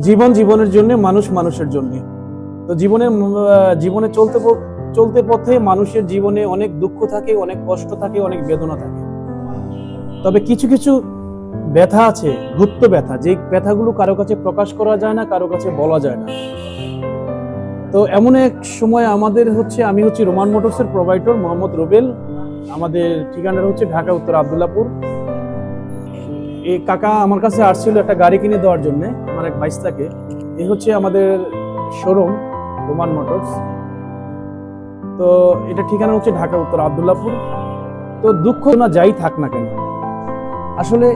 জীবনের জন্য, মানুষ মানুষের জন্য। তো জীবনে চলতে পথে মানুষের জীবনে অনেক দুঃখ থাকে, অনেক কষ্ট থাকে, অনেক বেদনা থাকে। তবে কিছু কিছু ব্যথা আছে, গুপ্ত ব্যথা, যে ব্যথাগুলো কারো কাছে প্রকাশ করা যায় না, কারো কাছে বলা যায় না। তো এমন এক সময় আমি হচ্ছি রোমান মোটরসের প্রোভাইডার মোহাম্মদ রুবেল। আমাদের ঠিকানা হচ্ছে ঢাকা উত্তর আব্দুল্লাহপুর। এই কাকা আমার কাছে আসছিল একটা গাড়ি কিনে দেওয়ার জন্য, আমার এক ভাইস্তাকে। এই হচ্ছে আমাদের শোরুম রোমান মোটরস। তো এটা ঠিকানা হচ্ছে ঢাকা উত্তর আব্দুল্লাহপুর। তো দুঃখ না যাই থাক না কেন, আসলে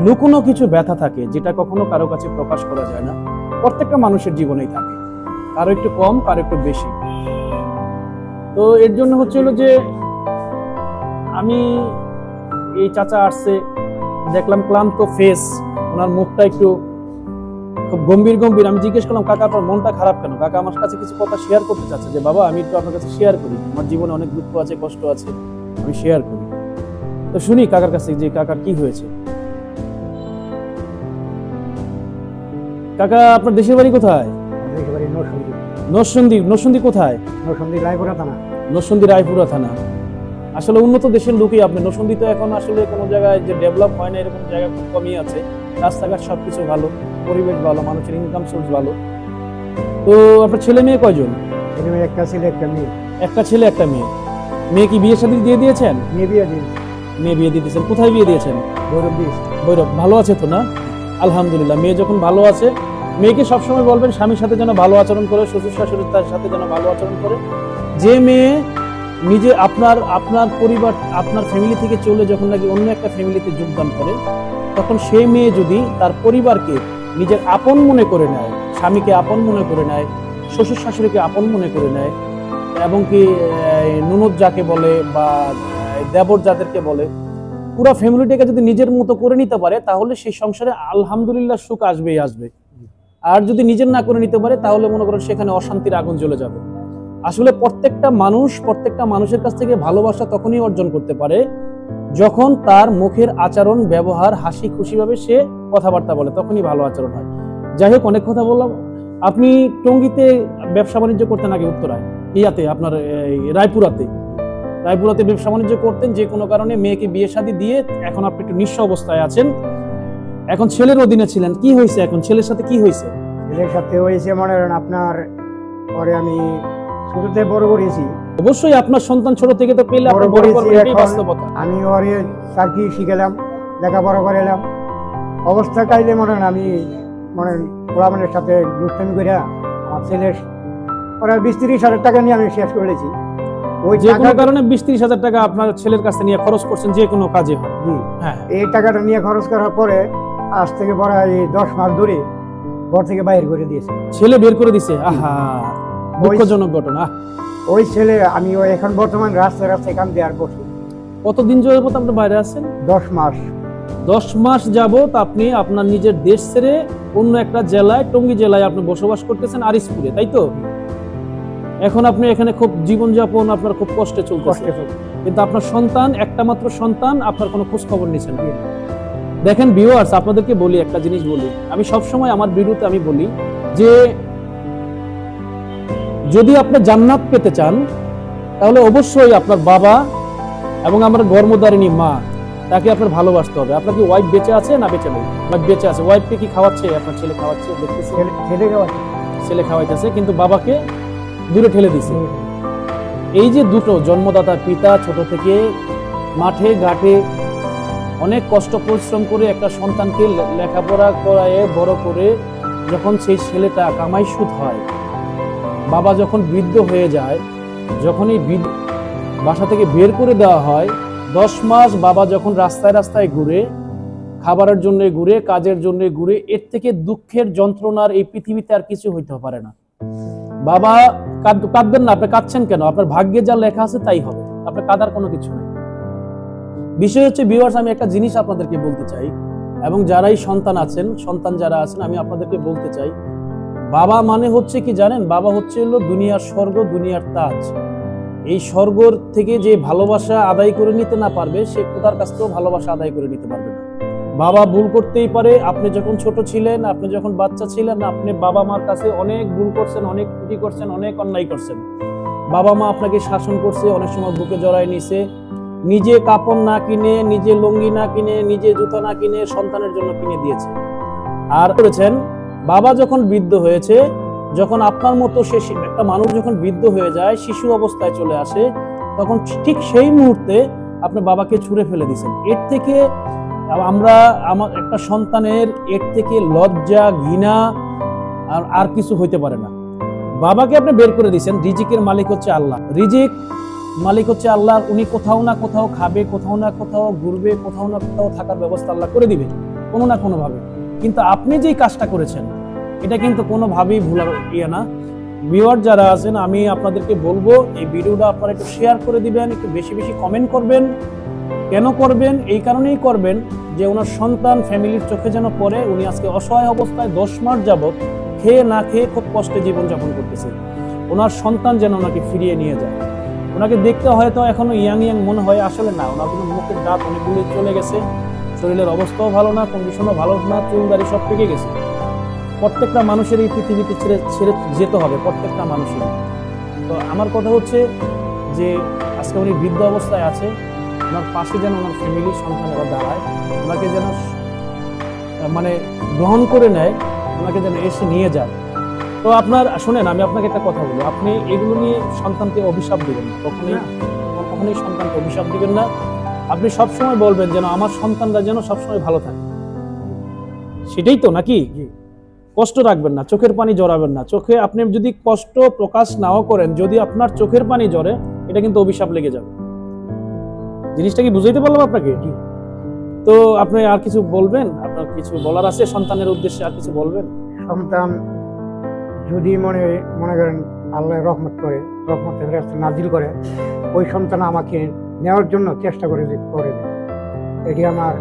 লুকোনো কিছু ব্যথা থাকে যেটা কখনো কারো কাছে প্রকাশ করা যায় না। প্রত্যেকটা মানুষের জীবনেই থাকে, কারো একটু কম, কারো একটু বেশি। তো এর জন্য হচ্ছিল যে আমি এই চাচা আসছে, দেখলাম ক্লান্ত ফেস, ওনার মুখটা একটু খুব গম্ভীর। আমি জিজ্ঞেস করলাম, কাকা আপনার মনটা খারাপ কেন? কাকা আমার কাছে কিছু কথা শেয়ার করতে চাচ্ছে যে বাবা আমি একটু আপনার কাছে শেয়ার করি, আমার জীবনে অনেক দুঃখ আছে, কষ্ট আছে, আমি শেয়ার করি। তো শুনি কাকার কাছে যে কাকার কি হয়েছে। কাকা আপনার দেশের বাড়ি কোথায়? নরসিংদী কোথায়? নরসিংদী রায়পুরা থানা। আসলে উন্নত দেশের লোকই আপনি। নরসিংদী তো এখন আসলে কোনো জায়গায় যে ডেভেলপ হয় না, এরকম জায়গা খুব কমই আছে। রাস্তাঘাট সবকিছু ভালো, পরিবেশ ভালো, মানুষের ইনকাম সোর্স ভালো। তো আপনার ছেলে মেয়ে কয়জন? একটা ছেলে একটা মেয়ে। একটা ছেলে একটা মেয়ে। মেয়ে কি বিয়ে শাদী দিয়ে দিয়েছেন? মেয়ে বিয়ে দিয়েছে। মেয়ে বিয়ে দিয়ে দিয়েছেন। কোথায় বিয়ে দিয়েছেন? ভৈরব। ভালো আছে তো না? আলহামদুলিল্লাহ। মেয়ে যখন ভালো আছে, মেয়েকে সবসময় বলবেন স্বামীর সাথে যেন ভালো আচরণ করে, শ্বশুর শাশুড়ির তার সাথে যেন ভালো আচরণ করে। যে মেয়ে নিজে আপনার পরিবার, আপনার ফ্যামিলি থেকে চলে যখন নাকি অন্য একটা ফ্যামিলিতে যোগদান করে, তখন সেই মেয়ে যদি তার পরিবারকে নিজের আপন মনে করে নেয়, স্বামীকে আপন মনে করে নেয়, শ্বশুর শাশুড়িকে আপন মনে করে নেয়, এবং কি ননদ যাকে বলে বা দেবর যাদেরকে বলে, পুরো ফ্যামিলিটাকে যদি নিজের মতো করে নিতে পারে, তাহলে সেই সংসারে আলহামদুলিল্লাহ সুখ আসবেই আসবে। আর যদি নিজের না করে নিতে পারে, তাহলে মনে করেন সেখানে অশান্তির আগুন জ্বলে যাবে। আসলে প্রত্যেকটা মানুষের কাছ থেকে ভালোবাসা তখনই অর্জন করতে পারে যখন তার মুখের আচরণ, ব্যবহার, হাসি খুশি ভাবে সে কথাবার্তা বলে, তখনই ভালো আচরণ হয়। যাই হোক, অনেক কথা বললাম। আপনি টঙ্গীতে ব্যবসা বাণিজ্য করতেন আগে? উত্তরায় আপনার রায়পুরাতে ব্যবসা বাণিজ্য করতেন। যে কোনো কারণে মেয়েকে বিয়ে শাদী দিয়ে এখন আপনি একটু নিঃস্ব অবস্থায় আছেন। এখন ছেলের অধীনে ছিলেন। কি হয়েছে এখন? ছেলের সাথে কি হয়েছে? ছেলের সাথে হয়েছে মনে করেন আপনার পরে আমি ছোটতে বড় করেছি। অবশ্যই আপনার সন্তান ছোট থেকে তো পেলে আপনি বড় করবেন, এটাই বাস্তবতা। আমি ওরে চাকরি শিখেলাম, লেখাপড়া করালাম। অবস্থা কাইলে মনে করেন আমি পোলামানের সাথে দুষ্টামি করে আমার ছেলের ওরা 20-30 হাজার টাকা নিয়ে আমি শেষ করেছি। ওই যে কোনো কারণে 20-30 হাজার টাকা আপনার ছেলের কাছে নিয়ে খরচ করছেন, যে কোনো কাজে হয়। হ্যাঁ, এই টাকাটা নিয়ে খরচ করার পরে আজ থেকে বড় 10 মাস ধরে ঘর থেকে বাইরে করে দিয়েছে। ছেলে বের করে দিছে? আহা, দুঃখজনক ঘটনা। ওই ছেলে আমি এখন বর্তমান রাস্তায় কাম দিয়ে আর বসি। কতদিন যাবত আপনি বাইরে আছেন? 10 মাস। 10 মাস যাবত আপনি আপনার নিজের দেশ ছেড়ে অন্য একটা জেলায়, টঙ্গী জেলায় আপনি বসবাস করতেছেন, আরিসপুরে, তাই তো? এখন আপনি এখানে খুব জীবনযাপন আপনার খুব কষ্টে চলতেছে, কিন্তু আপনার সন্তান, একটা মাত্র সন্তান, আপনার কোনো খোঁজ খবর নিচ্ছে না। দেখেন ভিউয়ার্স, আপনাদেরকে বলি একটা জিনিস বলি, আমি সবসময় আমার ভিডিওতে আমি বলি যে যদি আপনি জান্নাত পেতে চান, তাহলে অবশ্যই আপনার বাবা এবং আমার গর্ভধারিণী মা, তাকে আপনার ভালোবাসতে হবে। আপনার কি ওয়াইফ বেঁচে আছে না বেঁচে নেই? ওয়াইফ বেঁচে আছে। ওয়াইফকে কি খাওয়াচ্ছে? আপনার ছেলে খাওয়াচ্ছে, দেখতেছে ছেলে খাওয়াইতেছে, কিন্তু বাবাকে দূরে ঠেলে দিছে। এই যে দুটো জন্মদাতা পিতা ছোট থেকে মাঠে ঘাটে অনেক কষ্ট পরিশ্রম করে একটা সন্তানকে লেখাপড়া করায় বড় করে, যখন সেই ছেলেটা কামাই সুদ হয়, বাবা যখন বৃদ্ধ হয়ে যায়, যখন এই বাসা থেকে বের করে দেওয়া হয়, 10 মাস বাবা যখন রাস্তায় রাস্তায় ঘুরে, খাবারের জন্য ঘুরে, কাজের জন্য ঘুরে, এর থেকে দুঃখের যন্ত্রণার এই পৃথিবীতে আর কিছু হইতে পারে না। বাবা কাঁদবেন না। আপনি কাঁদছেন কেন? আপনার ভাগ্যে যা লেখা আছে তাই হবে, আপনার কাঁদার কোনো কিছু নেই। বিষয় হচ্ছে ভিউয়ার্স, আমি একটা জিনিস আপনাদেরকে বলতে চাই, এবং যারাই সন্তান যারা আছেন, আমি আপনাদেরকে বলতে চাই, বাবা মানে হচ্ছে কি জানেন? বাবা হচ্ছে দুনিয়ার স্বর্গ, দুনিয়ার তাজ। এই স্বর্গর থেকে যে ভালোবাসা আদায় করে নিতে না পারবে, সে খোদার কাছ থেকেও ভালোবাসা আদায় করে নিতে পারবে না। বাবা ভুল করতেই পারে। আপনি যখন ছোট ছিলেন, আপনি যখন বাচ্চা ছিলেন, আপনি বাবা মার কাছে অনেক ভুল করছেন, অনেক ত্রুটি করছেন, অনেক অন্যায় করছেন। বাবা মা আপনাকে শাসন করছে, অনেক সময় বুকে জড়ায় নিছে, নিজে কাপড় না কিনে, নিজে লুঙ্গি না কিনে, নিজে জুতা না কিনে সন্তানের জন্য কিনে দিয়েছে। আর করেছেন বাবা যখন বৃদ্ধ হয়েছে, যখন আপনার মতো সে একটা মানুষ যখন বৃদ্ধ হয়ে যায়, শিশু অবস্থায় চলে আসে, তখন ঠিক সেই মুহূর্তে আপনি বাবাকে ছুঁড়ে ফেলে দিয়েছেন। এর থেকে আমার একটা সন্তানের এর থেকে লজ্জা, ঘৃণা আর কিছু হইতে পারে না। বাবাকে আপনি বের করে দিয়েছেন। রিজিকের মালিক হচ্ছে আল্লাহ, রিজিক মালিক হচ্ছে আল্লাহ। উনি কোথাও না কোথাও খাবে, কোথাও না কোথাও ঘুরবে, কোথাও না কোথাও থাকার ব্যবস্থা আল্লাহ করে দিবে কোনো না কোনো ভাবে। কিন্তু আপনি যেই কাজটা করেছেন এটা কিন্তু কোনোভাবেই ভুল না। ভিউয়ার যারা আছেন, আমি আপনাদেরকে বলবো এই ভিডিওটা আপনারা একটু শেয়ার করে দিবেন, একটু বেশি বেশি কমেন্ট করবেন। কেন করবেন? এই কারণেই করবেন যে ওনার সন্তান ফ্যামিলির চোখে যেন পড়ে। উনি আজকে অসহায় অবস্থায় 10 মাস যাবত খেয়ে না খেয়ে খুব কষ্টে জীবনযাপন করতেছে। ওনার সন্তান যেন ওনাকে ফিরিয়ে নিয়ে যায়। ওনাকে দেখতে হয়তো এখনো ইয়াং ইয়াং মনে হয়, আসলে না। ওনার কিন্তু মুখের দাঁত অনেকগুলি চলে গেছে, শরীরের অবস্থাও ভালো না, কন্ডিশনও ভালো না, চুল দাড়ি সব পেকে গেছে। প্রত্যেকটা মানুষের এই পৃথিবীতে ছেড়ে যেতে হবে, প্রত্যেকটা মানুষের। তো আমার কথা হচ্ছে যে আজকে উনি বৃদ্ধ অবস্থায় আছে, ওনার পাশে যেন ওনার ফ্যামিলির সন্তানেরা দাঁড়ায়, ওনাকে যেন মানে গ্রহণ করে নেয়, ওনাকে যেন এসে নিয়ে যায়। তো আপনার শোনেন, আমি আপনাকে একটা কথা বলি, আপনি এগুলো নিয়ে সন্তানকে অভিশাপ দিবেন না, কখনোই সন্তানকে অভিশাপ দিবেন না। আপনি সবসময় বলবেন যেন আমার সন্তানরা যেন সবসময় ভালো থাকে। সেটাই তো নাকি? কষ্ট রাখবেন না, চোখের পানি জড়াবেন না। চোখে আপনি যদি কষ্ট প্রকাশ নাও করেন, যদি আপনার চোখের পানি জড়ে, এটা কিন্তু অভিশাপ লেগে যাবে। জিনিসটা কি বুঝাইতে পারলাম আপনাকে? তো আপনি আর কিছু বলবেন? আপনার কিছু বলার আছে সন্তানের উদ্দেশ্যে? আর কিছু বলবেন? সন্তান যদি মনে করেন আল্লাহ রহমত করে, রহমতের রাস্তা নাজিল করে, ওই সন্তান আমাকে নেওয়ার জন্য চেষ্টা করে এটি আমার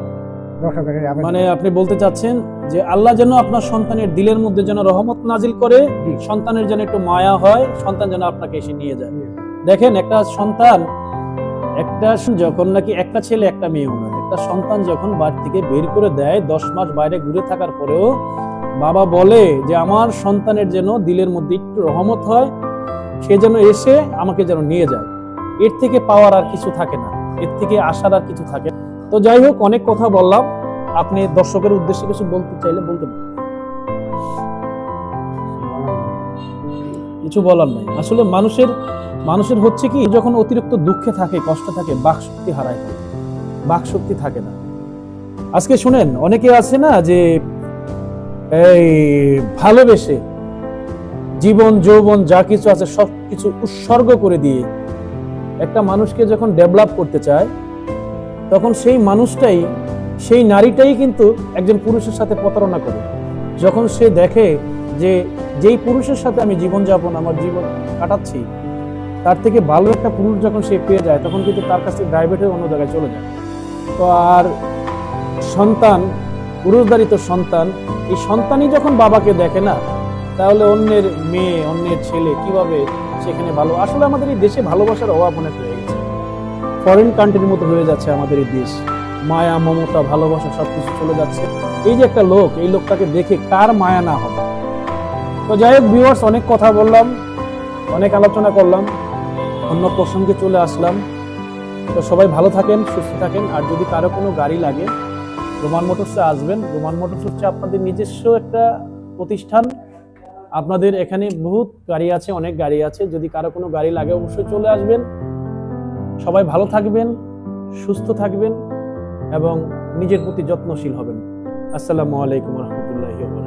দর্শকের আবেদন। মানে আপনি বলতে চাচ্ছেন যে আল্লাহ যেন আপনার সন্তানের দিলের মধ্যে যেন রহমত নাজিল করে, সন্তানের যেন একটু মায়া হয়, সন্তান যেন আপনাকে এসে নিয়ে যায়। দেখেন, একটা সন্তান, যখন নাকি একটা ছেলে একটা মেয়ে ওনার, একটা সন্তান যখন বাড়ি থেকে বের করে দেয়, 10 মাস বাইরে ঘুরে থাকার পরেও বাবা বলে যে আমার সন্তানের যেন দিলের মধ্যে একটু রহমত হয়, সে যেন এসে আমাকে যেন নিয়ে যায়। এর থেকে পাওয়ার আর কিছু থাকে না, এর থেকে আসার আর কিছু থাকে না। তো যাই হোক, অনেক কথা বললাম। আপনি দর্শকের উদ্দেশ্যে কিছু বলতে চাইলে বলতে পারেন। কিছু বলার নাই। আসলে মানুষের হচ্ছে কি, যখন অতিরিক্ত দুঃখে থাকে, কষ্ট থাকে, বাকশক্তি হারায় ফেলে, বাকশক্তি থাকে না। আজকে শুনেন, অনেকে আছে না যে এই ভালোবেসে জীবন যৌবন যা কিছু আছে সবকিছু উৎসর্গ করে দিয়ে একটা মানুষকে যখন ডেভেলপ করতে চায়, তখন সেই মানুষটাই, সেই নারীটাই কিন্তু একজন পুরুষের সাথে প্রতারণা করে। যখন সে দেখে যে যেই পুরুষের সাথে আমি জীবনযাপন, আমার জীবন কাটাচ্ছি, তার থেকে ভালো একটা পুরুষ যখন সে পেয়ে যায়, তখন কিন্তু তার কাছে ডাইভার্ট হয়ে অন্য জায়গায় চলে যায়। তো আর সন্তান, পুরুষধারিত সন্তান, এই সন্তানই যখন বাবাকে দেখে না, তাহলে অন্যের মেয়ে, অন্যের ছেলে কিভাবে সেখানে ভালো। আসলে আমাদের এই দেশে ভালোবাসার অভাব অনেক হয়ে গেছে, ফরেন কান্ট্রির মতো হয়ে যাচ্ছে আমাদের এই দেশ। মায়া, মমতা, ভালোবাসা সবকিছু চলে যাচ্ছে। এই যে একটা লোক, এই লোকটাকে দেখে কার মায়া না হবে। তো যাই হোক ভিউয়ার্স, অনেক কথা বললাম, অনেক আলোচনা করলাম, অন্য প্রসঙ্গে চলে আসলাম। তো সবাই ভালো থাকেন, সুস্থ থাকেন। আর যদি কারো কোনো গাড়ি লাগে, রোমান মোটরসে আসবেন। রোমান মোটরস হচ্ছে আপনাদের নিজস্ব একটা প্রতিষ্ঠান। আপনাদের এখানে বহুত গাড়ি আছে, অনেক গাড়ি আছে। যদি কারো কোনো গাড়ি লাগে অবশ্যই চলে আসবেন। সবাই ভালো থাকবেন, সুস্থ থাকবেন এবং নিজের প্রতি যত্নশীল হবেন। আসসালামু আলাইকুম রহমতুল্লাহি ওয়া বারাকাতুহু।